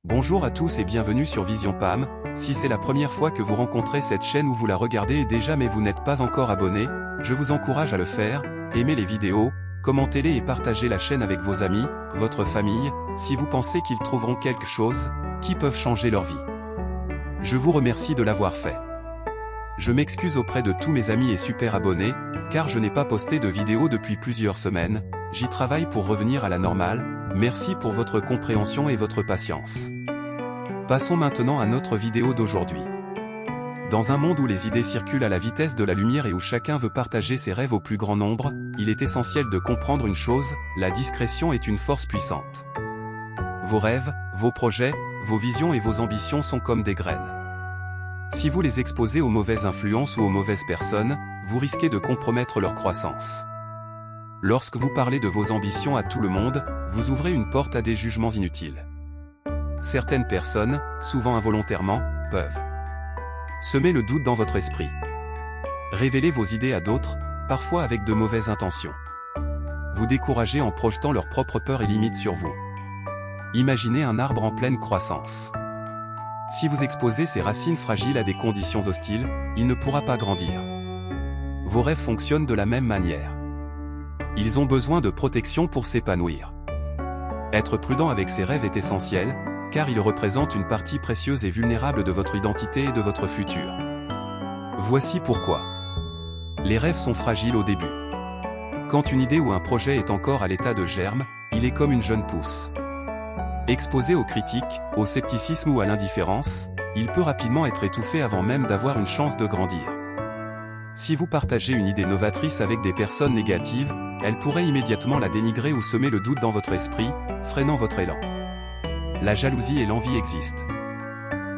Bonjour à tous et bienvenue sur Vision PAM. Si c'est la première fois que vous rencontrez cette chaîne ou vous la regardez déjà mais vous n'êtes pas encore abonné, je vous encourage à le faire, aimez les vidéos, commentez-les et partagez la chaîne avec vos amis, votre famille, si vous pensez qu'ils trouveront quelque chose, qui peuvent changer leur vie. Je vous remercie de l'avoir fait. Je m'excuse auprès de tous mes amis et super abonnés, car je n'ai pas posté de vidéo depuis plusieurs semaines, j'y travaille pour revenir à la normale, merci pour votre compréhension et votre patience. Passons maintenant à notre vidéo d'aujourd'hui. Dans un monde où les idées circulent à la vitesse de la lumière et où chacun veut partager ses rêves au plus grand nombre, il est essentiel de comprendre une chose, la discrétion est une force puissante. Vos rêves, vos projets, vos visions et vos ambitions sont comme des graines. Si vous les exposez aux mauvaises influences ou aux mauvaises personnes, vous risquez de compromettre leur croissance. Lorsque vous parlez de vos ambitions à tout le monde, vous ouvrez une porte à des jugements inutiles. Certaines personnes, souvent involontairement, peuvent semer le doute dans votre esprit. Révéler vos idées à d'autres, parfois avec de mauvaises intentions. Vous décourager en projetant leurs propres peurs et limites sur vous. Imaginez un arbre en pleine croissance. Si vous exposez ses racines fragiles à des conditions hostiles, il ne pourra pas grandir. Vos rêves fonctionnent de la même manière. Ils ont besoin de protection pour s'épanouir. Être prudent avec ses rêves est essentiel, car ils représentent une partie précieuse et vulnérable de votre identité et de votre futur. Voici pourquoi. Les rêves sont fragiles au début. Quand une idée ou un projet est encore à l'état de germe, il est comme une jeune pousse. Exposé aux critiques, au scepticisme ou à l'indifférence, il peut rapidement être étouffé avant même d'avoir une chance de grandir. Si vous partagez une idée novatrice avec des personnes négatives, elles pourraient immédiatement la dénigrer ou semer le doute dans votre esprit, freinant votre élan. La jalousie et l'envie existent.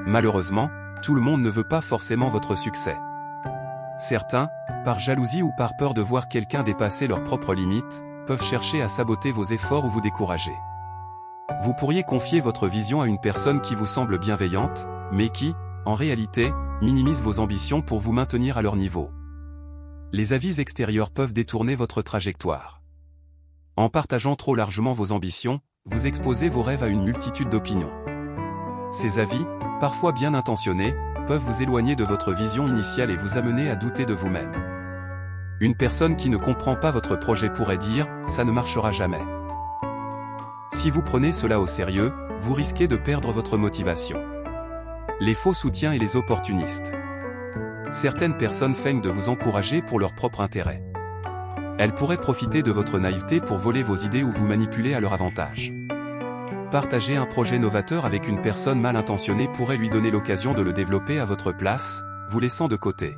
Malheureusement, tout le monde ne veut pas forcément votre succès. Certains, par jalousie ou par peur de voir quelqu'un dépasser leurs propres limites, peuvent chercher à saboter vos efforts ou vous décourager. Vous pourriez confier votre vision à une personne qui vous semble bienveillante, mais qui, en réalité, minimise vos ambitions pour vous maintenir à leur niveau. Les avis extérieurs peuvent détourner votre trajectoire. En partageant trop largement vos ambitions, vous exposez vos rêves à une multitude d'opinions. Ces avis, parfois bien intentionnés, peuvent vous éloigner de votre vision initiale et vous amener à douter de vous-même. Une personne qui ne comprend pas votre projet pourrait dire « ça ne marchera jamais ». Si vous prenez cela au sérieux, vous risquez de perdre votre motivation. Les faux soutiens et les opportunistes. Certaines personnes feignent de vous encourager pour leur propre intérêt. Elles pourraient profiter de votre naïveté pour voler vos idées ou vous manipuler à leur avantage. Partager un projet novateur avec une personne mal intentionnée pourrait lui donner l'occasion de le développer à votre place, vous laissant de côté.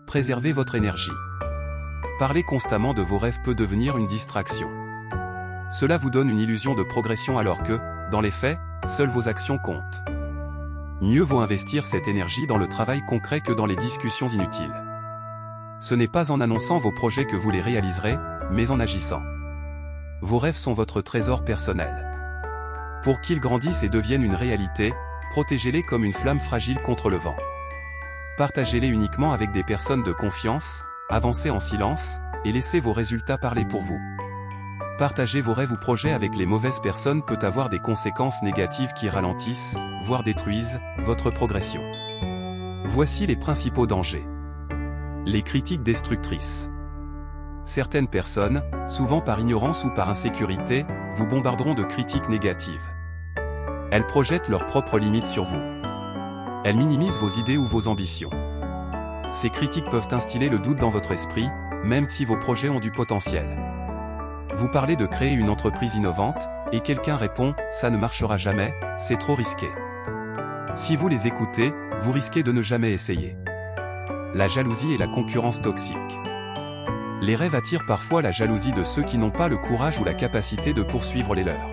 Préservez votre énergie. Parler constamment de vos rêves peut devenir une distraction. Cela vous donne une illusion de progression alors que, dans les faits, seules vos actions comptent. Mieux vaut investir cette énergie dans le travail concret que dans les discussions inutiles. Ce n'est pas en annonçant vos projets que vous les réaliserez, mais en agissant. Vos rêves sont votre trésor personnel. Pour qu'ils grandissent et deviennent une réalité, protégez-les comme une flamme fragile contre le vent. Partagez-les uniquement avec des personnes de confiance, avancez en silence, et laissez vos résultats parler pour vous. Partager vos rêves ou projets avec les mauvaises personnes peut avoir des conséquences négatives qui ralentissent, voire détruisent, votre progression. Voici les principaux dangers. Les critiques destructrices. Certaines personnes, souvent par ignorance ou par insécurité, vous bombarderont de critiques négatives. Elles projettent leurs propres limites sur vous. Elles minimisent vos idées ou vos ambitions. Ces critiques peuvent instiller le doute dans votre esprit, même si vos projets ont du potentiel. Vous parlez de créer une entreprise innovante, et quelqu'un répond « ça ne marchera jamais, c'est trop risqué ». Si vous les écoutez, vous risquez de ne jamais essayer. La jalousie et la concurrence toxique. Les rêves attirent parfois la jalousie de ceux qui n'ont pas le courage ou la capacité de poursuivre les leurs.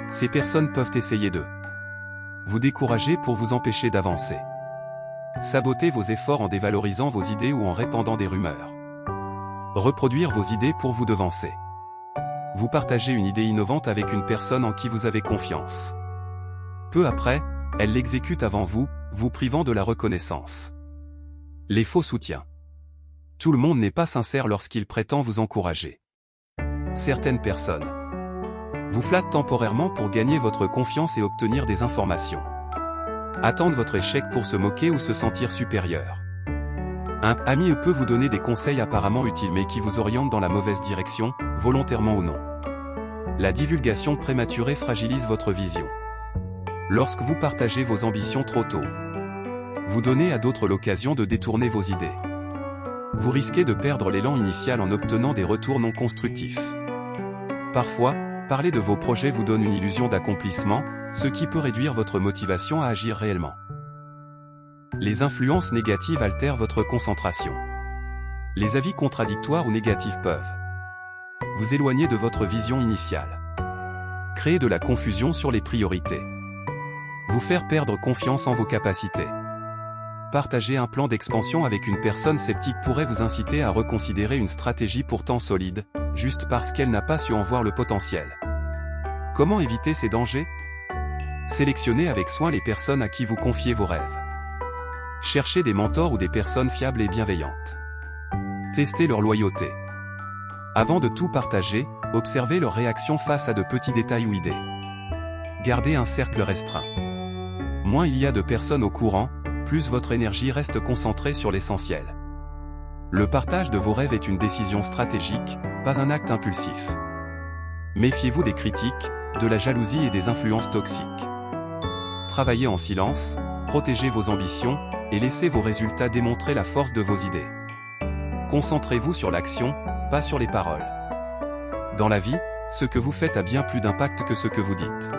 Ces personnes peuvent essayer de vous décourager pour vous empêcher d'avancer. Saboter vos efforts en dévalorisant vos idées ou en répandant des rumeurs. Reproduire vos idées pour vous devancer. Vous partagez une idée innovante avec une personne en qui vous avez confiance. Peu après, elle l'exécute avant vous, vous privant de la reconnaissance. Les faux soutiens. Tout le monde n'est pas sincère lorsqu'il prétend vous encourager. Certaines personnes Vous flatte temporairement pour gagner votre confiance et obtenir des informations. Attendre votre échec pour se moquer ou se sentir supérieur. Un ami peut vous donner des conseils apparemment utiles mais qui vous orientent dans la mauvaise direction, volontairement ou non. La divulgation prématurée fragilise votre vision. Lorsque vous partagez vos ambitions trop tôt, vous donnez à d'autres l'occasion de détourner vos idées. Vous risquez de perdre l'élan initial en obtenant des retours non constructifs. Parfois, parler de vos projets vous donne une illusion d'accomplissement, ce qui peut réduire votre motivation à agir réellement. Les influences négatives altèrent votre concentration. Les avis contradictoires ou négatifs peuvent vous éloigner de votre vision initiale. Créer de la confusion sur les priorités. Vous faire perdre confiance en vos capacités. Partager un plan d'expansion avec une personne sceptique pourrait vous inciter à reconsidérer une stratégie pourtant solide, juste parce qu'elle n'a pas su en voir le potentiel. Comment éviter ces dangers? Sélectionnez avec soin les personnes à qui vous confiez vos rêves. Cherchez des mentors ou des personnes fiables et bienveillantes. Testez leur loyauté. Avant de tout partager, observez leur réaction face à de petits détails ou idées. Gardez un cercle restreint. Moins il y a de personnes au courant, plus votre énergie reste concentrée sur l'essentiel. Le partage de vos rêves est une décision stratégique, pas un acte impulsif. Méfiez-vous des critiques, de la jalousie et des influences toxiques. Travaillez en silence, protégez vos ambitions, et laissez vos résultats démontrer la force de vos idées. Concentrez-vous sur l'action, pas sur les paroles. Dans la vie, ce que vous faites a bien plus d'impact que ce que vous dites.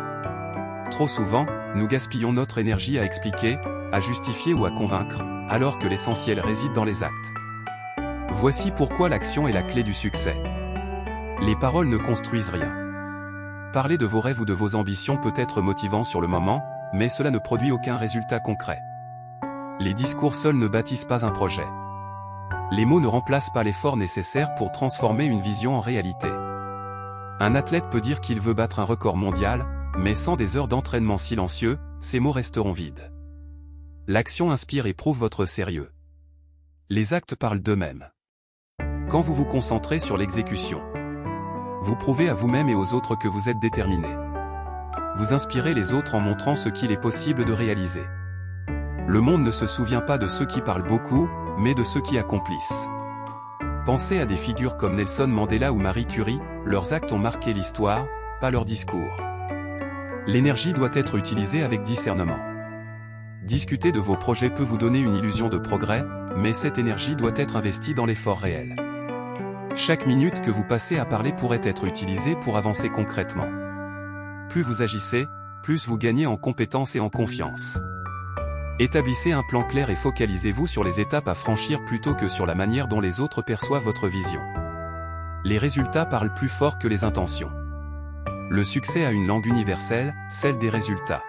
Trop souvent, nous gaspillons notre énergie à expliquer, à justifier ou à convaincre, alors que l'essentiel réside dans les actes. Voici pourquoi l'action est la clé du succès. Les paroles ne construisent rien. Parler de vos rêves ou de vos ambitions peut être motivant sur le moment, mais cela ne produit aucun résultat concret. Les discours seuls ne bâtissent pas un projet. Les mots ne remplacent pas l'effort nécessaire pour transformer une vision en réalité. Un athlète peut dire qu'il veut battre un record mondial, mais sans des heures d'entraînement silencieux, ces mots resteront vides. L'action inspire et prouve votre sérieux. Les actes parlent d'eux-mêmes. Quand vous vous concentrez sur l'exécution, vous prouvez à vous-même et aux autres que vous êtes déterminé. Vous inspirez les autres en montrant ce qu'il est possible de réaliser. Le monde ne se souvient pas de ceux qui parlent beaucoup, mais de ceux qui accomplissent. Pensez à des figures comme Nelson Mandela ou Marie Curie, leurs actes ont marqué l'histoire, pas leurs discours. L'énergie doit être utilisée avec discernement. Discuter de vos projets peut vous donner une illusion de progrès, mais cette énergie doit être investie dans l'effort réel. Chaque minute que vous passez à parler pourrait être utilisée pour avancer concrètement. Plus vous agissez, plus vous gagnez en compétences et en confiance. Établissez un plan clair et focalisez-vous sur les étapes à franchir plutôt que sur la manière dont les autres perçoivent votre vision. Les résultats parlent plus fort que les intentions. Le succès a une langue universelle, celle des résultats.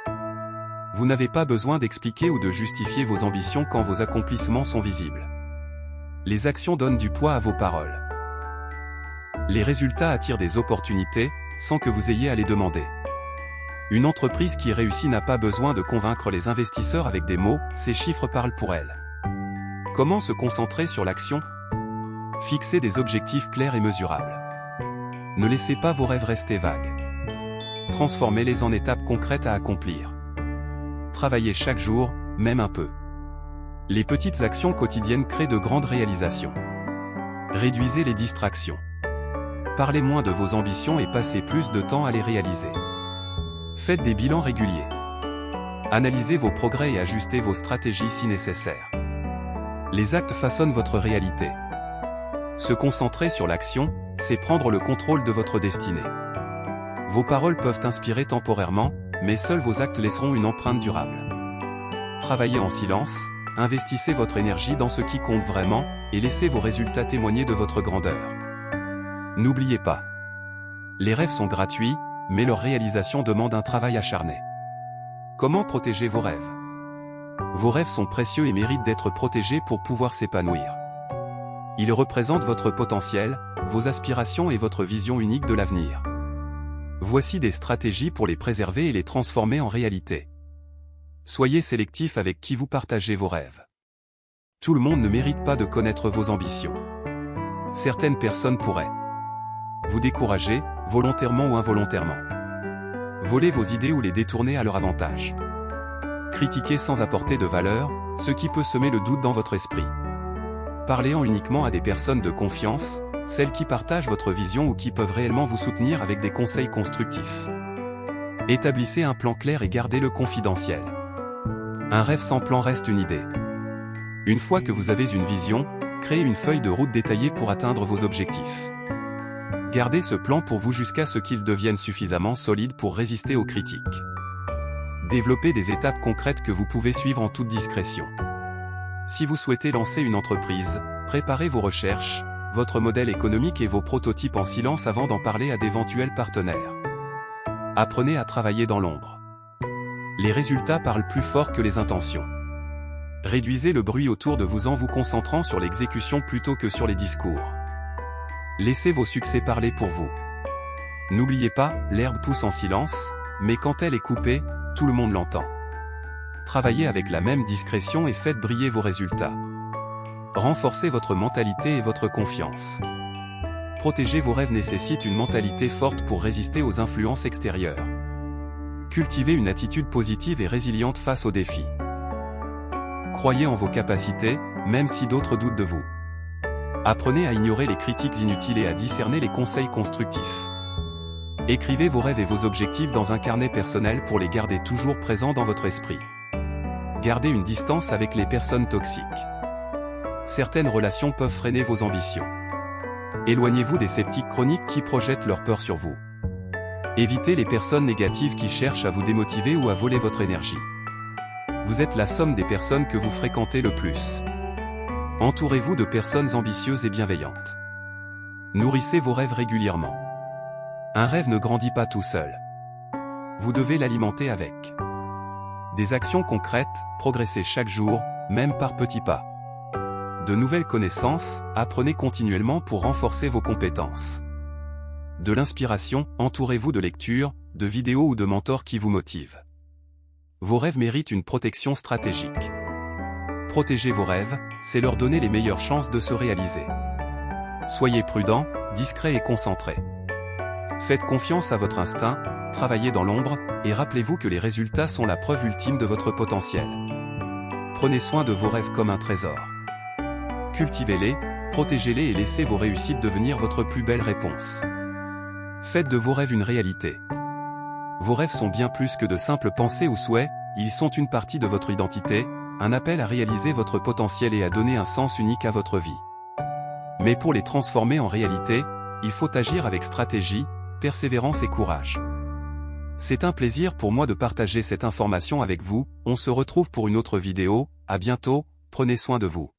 Vous n'avez pas besoin d'expliquer ou de justifier vos ambitions quand vos accomplissements sont visibles. Les actions donnent du poids à vos paroles. Les résultats attirent des opportunités, sans que vous ayez à les demander. Une entreprise qui réussit n'a pas besoin de convaincre les investisseurs avec des mots, ces chiffres parlent pour elle. Comment se concentrer sur l'action? Fixez des objectifs clairs et mesurables. Ne laissez pas vos rêves rester vagues. Transformez-les en étapes concrètes à accomplir. Travaillez chaque jour, même un peu. Les petites actions quotidiennes créent de grandes réalisations. Réduisez les distractions. Parlez moins de vos ambitions et passez plus de temps à les réaliser. Faites des bilans réguliers. Analysez vos progrès et ajustez vos stratégies si nécessaire. Les actes façonnent votre réalité. Se concentrer sur l'action, c'est prendre le contrôle de votre destinée. Vos paroles peuvent inspirer temporairement, mais seuls vos actes laisseront une empreinte durable. Travaillez en silence, investissez votre énergie dans ce qui compte vraiment, et laissez vos résultats témoigner de votre grandeur. N'oubliez pas. Les rêves sont gratuits, mais leur réalisation demande un travail acharné. Comment protéger vos rêves? Vos rêves sont précieux et méritent d'être protégés pour pouvoir s'épanouir. Ils représentent votre potentiel, vos aspirations et votre vision unique de l'avenir. Voici des stratégies pour les préserver et les transformer en réalité. Soyez sélectif avec qui vous partagez vos rêves. Tout le monde ne mérite pas de connaître vos ambitions. Certaines personnes pourraient vous décourager, volontairement ou involontairement. Voler vos idées ou les détourner à leur avantage. Critiquer sans apporter de valeur, ce qui peut semer le doute dans votre esprit. Parlez-en uniquement à des personnes de confiance, celles qui partagent votre vision ou qui peuvent réellement vous soutenir avec des conseils constructifs. Établissez un plan clair et gardez-le confidentiel. Un rêve sans plan reste une idée. Une fois que vous avez une vision, créez une feuille de route détaillée pour atteindre vos objectifs. Gardez ce plan pour vous jusqu'à ce qu'il devienne suffisamment solide pour résister aux critiques. Développez des étapes concrètes que vous pouvez suivre en toute discrétion. Si vous souhaitez lancer une entreprise, préparez vos recherches, votre modèle économique et vos prototypes en silence avant d'en parler à d'éventuels partenaires. Apprenez à travailler dans l'ombre. Les résultats parlent plus fort que les intentions. Réduisez le bruit autour de vous en vous concentrant sur l'exécution plutôt que sur les discours. Laissez vos succès parler pour vous. N'oubliez pas, l'herbe pousse en silence, mais quand elle est coupée, tout le monde l'entend. Travaillez avec la même discrétion et faites briller vos résultats. Renforcez votre mentalité et votre confiance. Protéger vos rêves nécessite une mentalité forte pour résister aux influences extérieures. Cultivez une attitude positive et résiliente face aux défis. Croyez en vos capacités, même si d'autres doutent de vous. Apprenez à ignorer les critiques inutiles et à discerner les conseils constructifs. Écrivez vos rêves et vos objectifs dans un carnet personnel pour les garder toujours présents dans votre esprit. Gardez une distance avec les personnes toxiques. Certaines relations peuvent freiner vos ambitions. Éloignez-vous des sceptiques chroniques qui projettent leur peur sur vous. Évitez les personnes négatives qui cherchent à vous démotiver ou à voler votre énergie. Vous êtes la somme des personnes que vous fréquentez le plus. Entourez-vous de personnes ambitieuses et bienveillantes. Nourrissez vos rêves régulièrement. Un rêve ne grandit pas tout seul. Vous devez l'alimenter avec des actions concrètes, progressez chaque jour, même par petits pas. De nouvelles connaissances, apprenez continuellement pour renforcer vos compétences. De l'inspiration, entourez-vous de lectures, de vidéos ou de mentors qui vous motivent. Vos rêves méritent une protection stratégique. Protéger vos rêves, c'est leur donner les meilleures chances de se réaliser. Soyez prudent, discret et concentré. Faites confiance à votre instinct, travaillez dans l'ombre, et rappelez-vous que les résultats sont la preuve ultime de votre potentiel. Prenez soin de vos rêves comme un trésor. Cultivez-les, protégez-les et laissez vos réussites devenir votre plus belle réponse. Faites de vos rêves une réalité. Vos rêves sont bien plus que de simples pensées ou souhaits, ils sont une partie de votre identité, un appel à réaliser votre potentiel et à donner un sens unique à votre vie. Mais pour les transformer en réalité, il faut agir avec stratégie, persévérance et courage. C'est un plaisir pour moi de partager cette information avec vous, on se retrouve pour une autre vidéo, à bientôt, prenez soin de vous.